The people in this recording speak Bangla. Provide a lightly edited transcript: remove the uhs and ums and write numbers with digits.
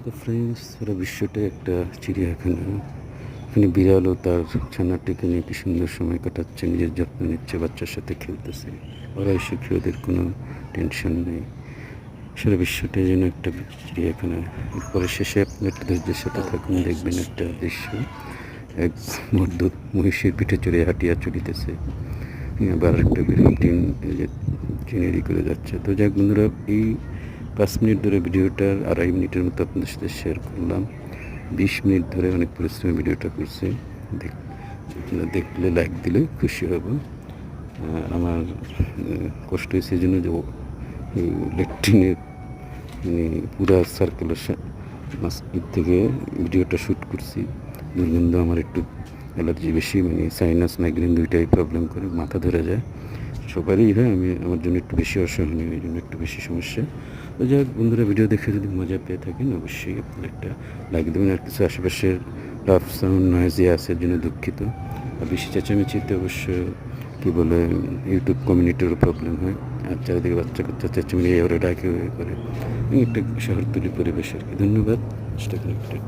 তো ফ্রেন্ডস, পুরো বিশ্বটা একটা চিড়িয়াখানা। এখানে বিড়ালও তার ছানাটিকে নিয়ে কি সুন্দর সময় কাটাচ্ছে, নিজের যত্ন নিচ্ছে, বাচ্চার সাথে খেলতেছে। ওরাই সুখী, ওদের কোনো টেনশন নেই। সারা বিশ্বটাই যেন একটা চিড়িয়াখানা। এরপরে শেষে আপনি একটা ধৈর্যের সাথে থাকুন, দেখবেন একটা দৃশ্য। এক মদ্যুত মহিষের পিঠে চড়ে হাঁটিয়া চলিতেছে, আবার একটা টিন চিনেরি করে যাচ্ছে। তো যাক বন্ধুরা, এই 5 মিনিট ধরে ভিডিওটার 2.5 মিনিটের মতো আপনাদের সাথে শেয়ার করলাম। 20 মিনিট ধরে অনেক পরিশ্রমী ভিডিওটা করছি। দেখলে লাইক দিলে খুশি হব। আমার কষ্ট হয়েছে এই জন্য যে ল্যাট্রিনের মানে পুরা সার্কেলের মাঝখান থেকে ভিডিওটা শ্যুট করছি। দুর্গন্ধ, আমার একটু অ্যালার্জি বেশি, মানে সাইনাস মাইগ্রেন দুইটাই প্রবলেম করে, মাথা ধরে যায়। সবারই হয়, আমার জন্য একটু বেশি অসহনীয়, এই জন্য একটু বেশি সমস্যা। তো যাই হোক বন্ধুরা, ভিডিও দেখে যদি মজা পেয়ে থাকেন অবশ্যই আপনারা একটা লাইক দেবেন। আর কিছু আশেপাশের রাফ সাউন্ড নয়েজ আছে, এর জন্য দুঃখিত। আর বেশি চেঁচামেচিতে অবশ্য কী বলে ইউটিউব কমিউনিটিরও প্রবলেম হয়। আর চারিদিকে বাচ্চা কাচ্চা চেঁচামেচি ওরা ডাকে করে, একটা শহরতলি পরিবেশ আর কি। ধন্যবাদ। Stay connected.